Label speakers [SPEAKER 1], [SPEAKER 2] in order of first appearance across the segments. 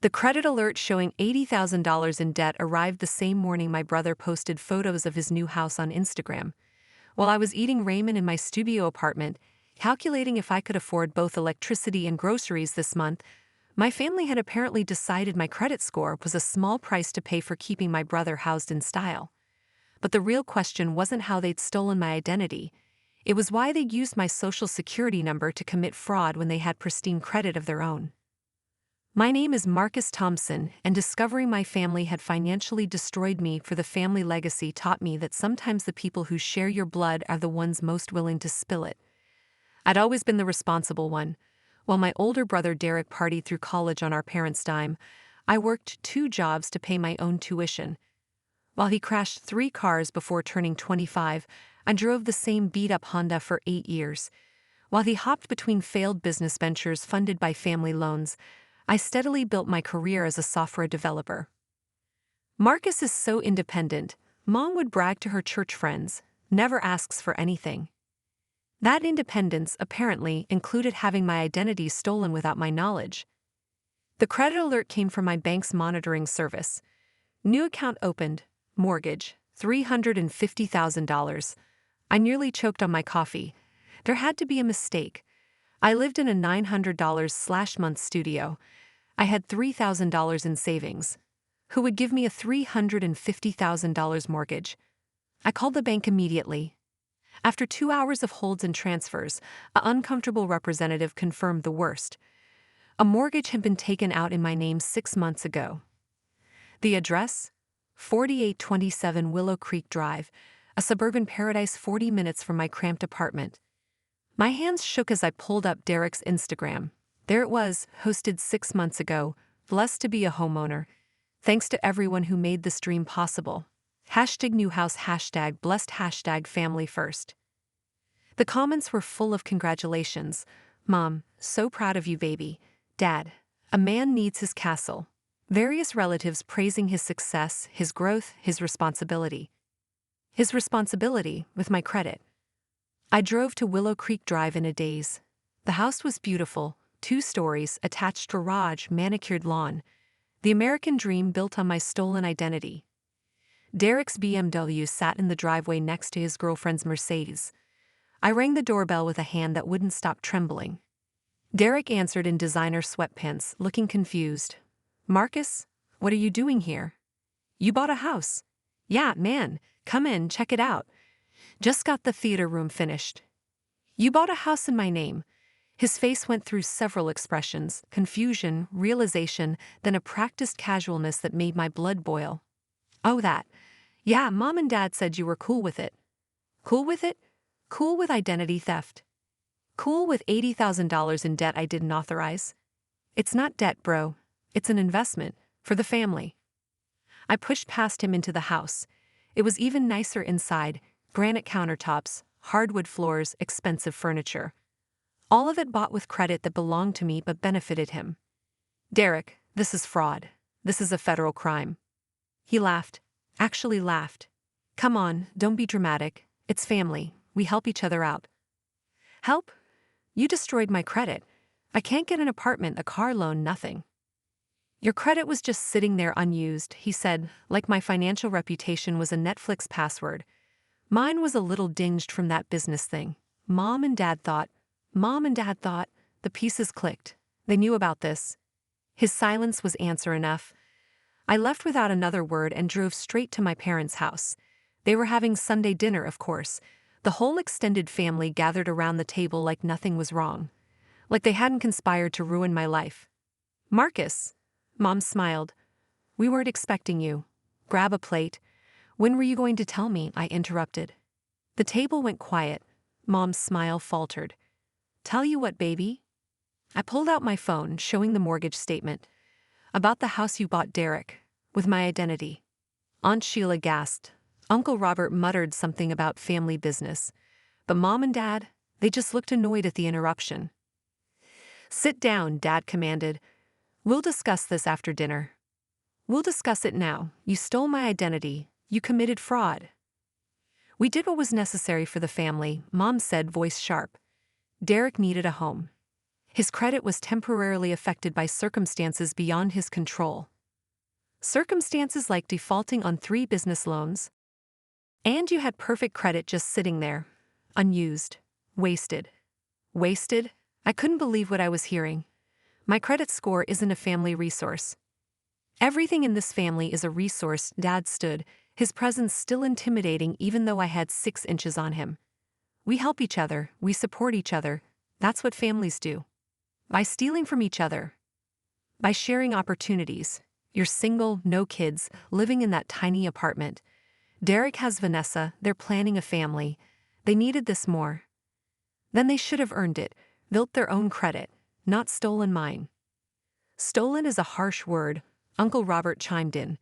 [SPEAKER 1] The credit alert showing $80,000 in debt arrived the same morning my brother posted photos of his new house on Instagram. While I was eating ramen in my studio apartment, calculating if I could afford both electricity and groceries this month, my family had apparently decided my credit score was a small price to pay for keeping my brother housed in style. But the real question wasn't how they'd stolen my identity. It was why they'd used my social security number to commit fraud when they had pristine credit of their own. My name is Marcus Thompson, and discovering my family had financially destroyed me for the family legacy taught me that sometimes the people who share your blood are the ones most willing to spill it. I'd always been the responsible one. While my older brother Derrick partied through college on our parents' dime, I worked 2 jobs to pay my own tuition. While he crashed 3 cars before turning 25, I drove the same beat-up Honda for 8 years. While he hopped between failed business ventures funded by family loans, I steadily built my career as a software developer. Marcus is so independent, Mom would brag to her church friends, never asks for anything. That independence apparently included having my identity stolen without my knowledge. The credit alert came from my bank's monitoring service. New account opened, mortgage, $350,000. I nearly choked on my coffee. There had to be a mistake. I lived in a $900/month studio. I had $3,000 in savings. Who would give me a $350,000 mortgage? I called the bank immediately. After 2 hours of holds and transfers, an uncomfortable representative confirmed the worst. A mortgage had been taken out in my name 6 months ago. The address? 4827 Willow Creek Drive, a suburban paradise 40 minutes from my cramped apartment. My hands shook as I pulled up Derrick's Instagram. There it was, hosted 6 months ago, blessed to be a homeowner. Thanks to everyone who made this dream possible. #newhouse, #blessed, #family first. The comments were full of congratulations. Mom, so proud of you, baby. Dad, a man needs his castle. Various relatives praising his success, his growth, his responsibility. His responsibility with my credit. I drove to Willow Creek Drive in a daze. The house was beautiful, 2 stories, attached garage, manicured lawn. The American dream built on my stolen identity. Derrick's BMW sat in the driveway next to his girlfriend's Mercedes. I rang the doorbell with a hand that wouldn't stop trembling. Derrick answered in designer sweatpants, looking confused. Marcus, what are you doing here? You bought a house. Yeah, man, come in, check it out. Just got the theater room finished. You bought a house in my name. His face went through several expressions, confusion, realization, then a practiced casualness that made my blood boil. Oh, that. Yeah, Mom and Dad said you were cool with it. Cool with it? Cool with identity theft. Cool with $80,000 in debt I didn't authorize. It's not debt, bro. It's an investment, for the family. I pushed past him into the house. It was even nicer inside, granite countertops, hardwood floors, expensive furniture. All of it bought with credit that belonged to me but benefited him. Derrick, this is fraud. This is a federal crime. He laughed. Actually laughed. Come on, don't be dramatic. It's family. We help each other out. Help? You destroyed my credit. I can't get an apartment, a car loan, nothing. Your credit was just sitting there unused, he said, like my financial reputation was a Netflix password. Mine was a little dinged from that business thing. Mom and Dad thought, the pieces clicked. They knew about this. His silence was answer enough. I left without another word and drove straight to my parents' house. They were having Sunday dinner, of course. The whole extended family gathered around the table like nothing was wrong. Like they hadn't conspired to ruin my life. Marcus, Mom smiled. We weren't expecting you. Grab a plate. When were you going to tell me? I interrupted. The table went quiet. Mom's smile faltered. Tell you what, baby? I pulled out my phone, showing the mortgage statement. About the house you bought, Derrick, with my identity. Aunt Sheila gasped. Uncle Robert muttered something about family business. But Mom and Dad, they just looked annoyed at the interruption. Sit down, Dad commanded. We'll discuss this after dinner. We'll discuss it now. You stole my identity. You committed fraud. We did what was necessary for the family, Mom said, voice sharp. Derrick needed a home. His credit was temporarily affected by circumstances beyond his control. Circumstances like defaulting on 3 business loans. And you had perfect credit just sitting there, unused, wasted. Wasted? I couldn't believe what I was hearing. My credit score isn't a family resource. Everything in this family is a resource, Dad stood, his presence still intimidating even though I had 6 inches on him. We help each other, we support each other. That's what families do. By stealing from each other. By sharing opportunities. You're single, no kids, living in that tiny apartment. Derrick has Vanessa, they're planning a family. They needed this more. Then they should have earned it, built their own credit, not stolen mine. Stolen is a harsh word, Uncle Robert chimed in.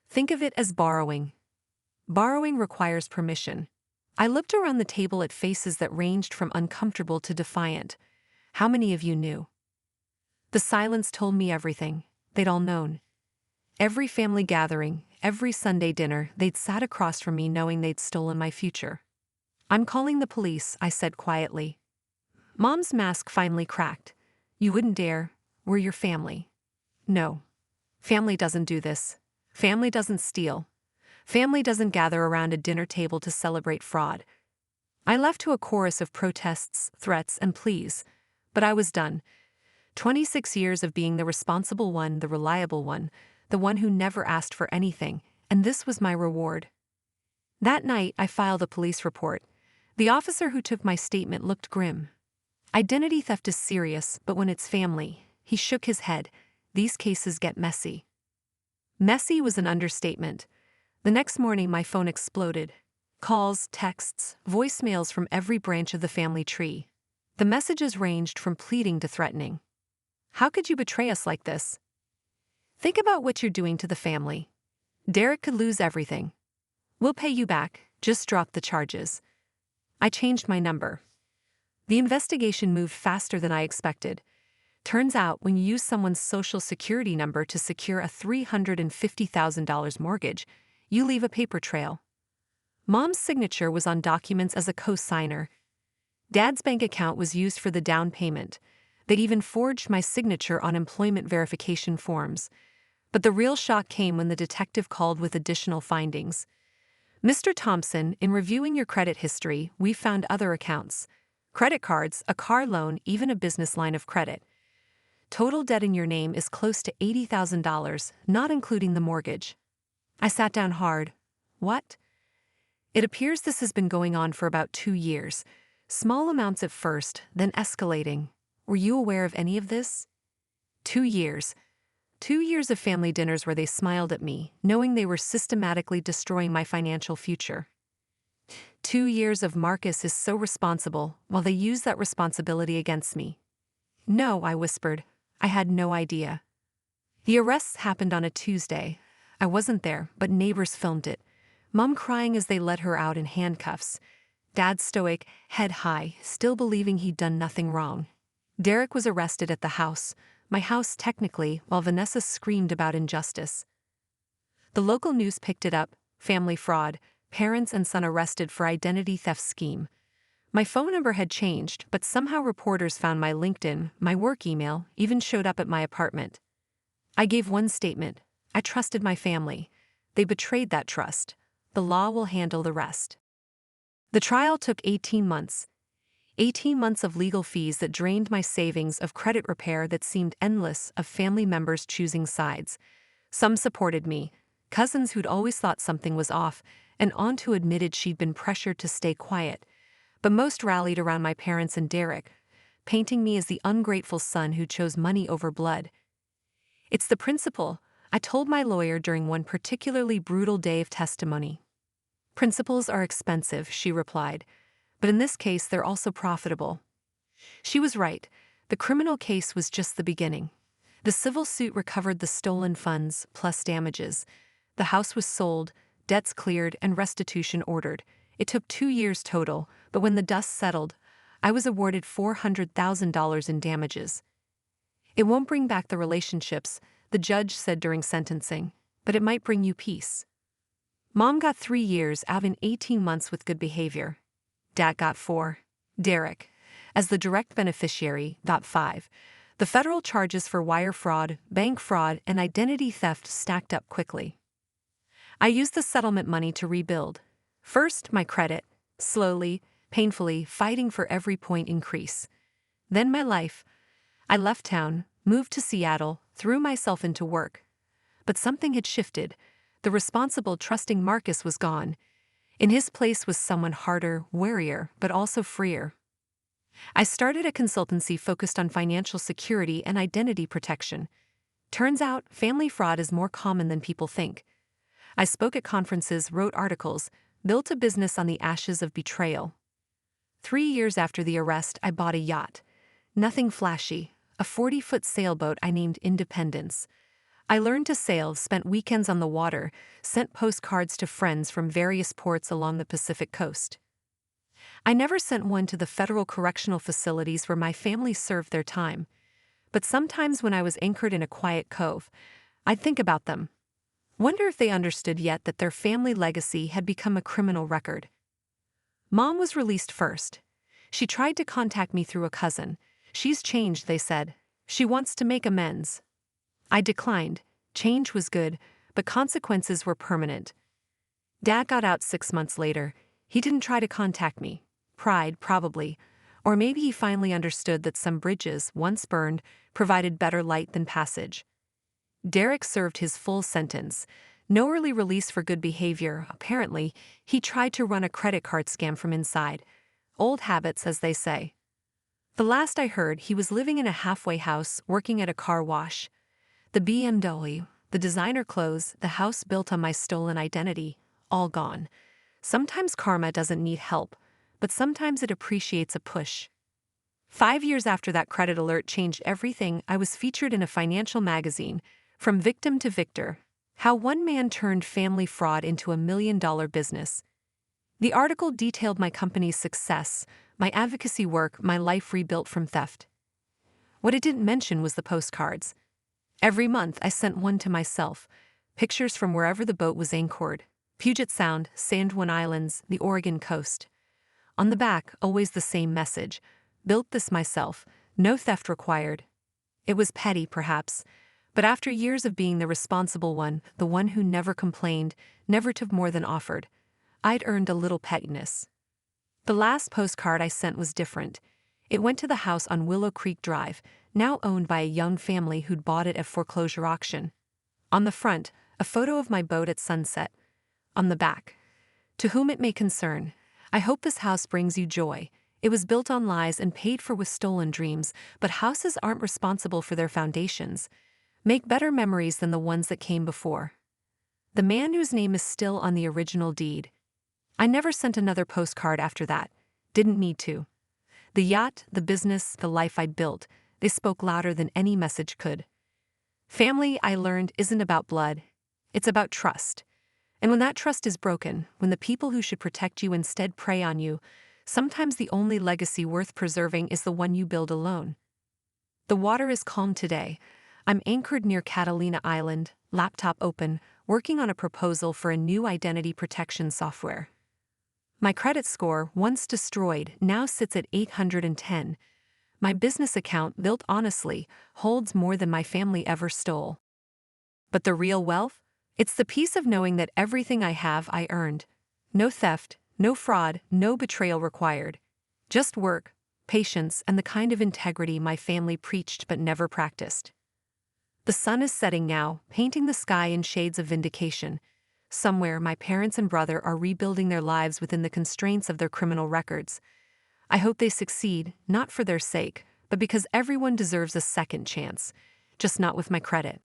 [SPEAKER 1] Think of it as borrowing. Borrowing requires permission. I looked around the table at faces that ranged from uncomfortable to defiant. How many of you knew? The silence told me everything. They'd all known. Every family gathering, every Sunday dinner, they'd sat across from me knowing they'd stolen my future. I'm calling the police, I said quietly. Mom's mask finally cracked. You wouldn't dare. We're your family. No. Family doesn't do this. Family doesn't steal. Family doesn't gather around a dinner table to celebrate fraud. I left to a chorus of protests, threats, and pleas. But I was done. 26 years of being the responsible one, the reliable one, the one who never asked for anything, and this was my reward. That night, I filed a police report. The officer who took my statement looked grim. Identity theft is serious, but when it's family, he shook his head. These cases get messy. Messy was an understatement. The next morning, my phone exploded. Calls, texts, voicemails from every branch of the family tree. The messages ranged from pleading to threatening. How could you betray us like this? Think about what you're doing to the family. Derrick could lose everything. We'll pay you back, just drop the charges. I changed my number. The investigation moved faster than I expected. Turns out, when you use someone's social security number to secure a $350,000 mortgage, you leave a paper trail. Mom's signature was on documents as a co-signer. Dad's bank account was used for the down payment. They'd even forged my signature on employment verification forms. But the real shock came when the detective called with additional findings. Mr. Thompson, in reviewing your credit history, we found other accounts. Credit cards, a car loan, even a business line of credit. Total debt in your name is close to $80,000, not including the mortgage. I sat down hard. What? It appears this has been going on for about 2 years. Small amounts at first, then escalating. Were you aware of any of this? 2 years. 2 years of family dinners where they smiled at me, knowing they were systematically destroying my financial future. 2 years of Marcus is so responsible, while they use that responsibility against me. No, I whispered. I had no idea. The arrests happened on a Tuesday. I wasn't there, but neighbors filmed it. Mom crying as they let her out in handcuffs. Dad stoic, head high, still believing he'd done nothing wrong. Derrick was arrested at the house, my house technically, while Vanessa screamed about injustice. The local news picked it up, family fraud, parents and son arrested for identity theft scheme. My phone number had changed, but somehow reporters found my LinkedIn, my work email, even showed up at my apartment. I gave one statement. I trusted my family. They betrayed that trust. The law will handle the rest. The trial took 18 months. 18 months of legal fees that drained my savings, of credit repair that seemed endless, of family members choosing sides. Some supported me, cousins who'd always thought something was off, and aunt who admitted she'd been pressured to stay quiet. But most rallied around my parents and Derrick, painting me as the ungrateful son who chose money over blood. It's the principle, I told my lawyer during one particularly brutal day of testimony. Principles are expensive, she replied, but in this case they're also profitable. She was right. The criminal case was just the beginning. The civil suit recovered the stolen funds, plus damages. The house was sold, debts cleared, and restitution ordered. It took 2 years total, but when the dust settled, I was awarded $400,000 in damages. It won't bring back the relationships, the judge said during sentencing, but it might bring you peace. Mom got 3 years out of 18 months with good behavior. Dad got 4. Derrick, as the direct beneficiary. 5. The federal charges for wire fraud, bank fraud, and identity theft stacked up quickly. I used the settlement money to rebuild. First, my credit, slowly, painfully, fighting for every point increase. Then my life. I left town, moved to Seattle, threw myself into work. But something had shifted. The responsible, trusting Marcus was gone. In his place was someone harder, warier, but also freer. I started a consultancy focused on financial security and identity protection. Turns out, family fraud is more common than people think. I spoke at conferences, wrote articles, built a business on the ashes of betrayal. 3 years after the arrest, I bought a yacht. Nothing flashy, a 40-foot sailboat I named Independence. I learned to sail, spent weekends on the water, sent postcards to friends from various ports along the Pacific coast. I never sent one to the federal correctional facilities where my family served their time. But sometimes when I was anchored in a quiet cove, I'd think about them. Wonder if they understood yet that their family legacy had become a criminal record. Mom was released first. She tried to contact me through a cousin. She's changed, they said. She wants to make amends. I declined. Change was good, but consequences were permanent. Dad got out 6 months later. He didn't try to contact me. Pride, probably. Or maybe he finally understood that some bridges, once burned, provided better light than passage. Derrick served his full sentence. No early release for good behavior. Apparently, he tried to run a credit card scam from inside. Old habits, as they say. The last I heard, he was living in a halfway house, working at a car wash. The BMW, the designer clothes, the house built on my stolen identity, all gone. Sometimes karma doesn't need help, but sometimes it appreciates a push. 5 years after that credit alert changed everything, I was featured in a financial magazine, From Victim to Victor, how one man turned family fraud into $1 million business. The article detailed my company's success, my advocacy work, my life rebuilt from theft. What it didn't mention was the postcards. Every month I sent one to myself, pictures from wherever the boat was anchored, Puget Sound, San Juan Islands, the Oregon coast. On the back, always the same message, built this myself, no theft required. It was petty, perhaps, but after years of being the responsible one, the one who never complained, never took more than offered, I'd earned a little pettiness. The last postcard I sent was different. It went to the house on Willow Creek Drive, now owned by a young family who'd bought it at foreclosure auction. On the front, a photo of my boat at sunset. On the back, to whom it may concern, I hope this house brings you joy. It was built on lies and paid for with stolen dreams, but houses aren't responsible for their foundations. Make better memories than the ones that came before. The man whose name is still on the original deed. I never sent another postcard after that. Didn't need to. The yacht, the business, the life I'd built, they spoke louder than any message could. Family, I learned, isn't about blood. It's about trust. And when that trust is broken, when the people who should protect you instead prey on you, sometimes the only legacy worth preserving is the one you build alone. The water is calm today. I'm anchored near Catalina Island, laptop open, working on a proposal for a new identity protection software. My credit score, once destroyed, now sits at 810. My business account, built honestly, holds more than my family ever stole. But the real wealth? It's the peace of knowing that everything I have, I earned. No theft, no fraud, no betrayal required. Just work, patience, and the kind of integrity my family preached but never practiced. The sun is setting now, painting the sky in shades of vindication. Somewhere, my parents and brother are rebuilding their lives within the constraints of their criminal records. I hope they succeed, not for their sake, but because everyone deserves a second chance, just not with my credit.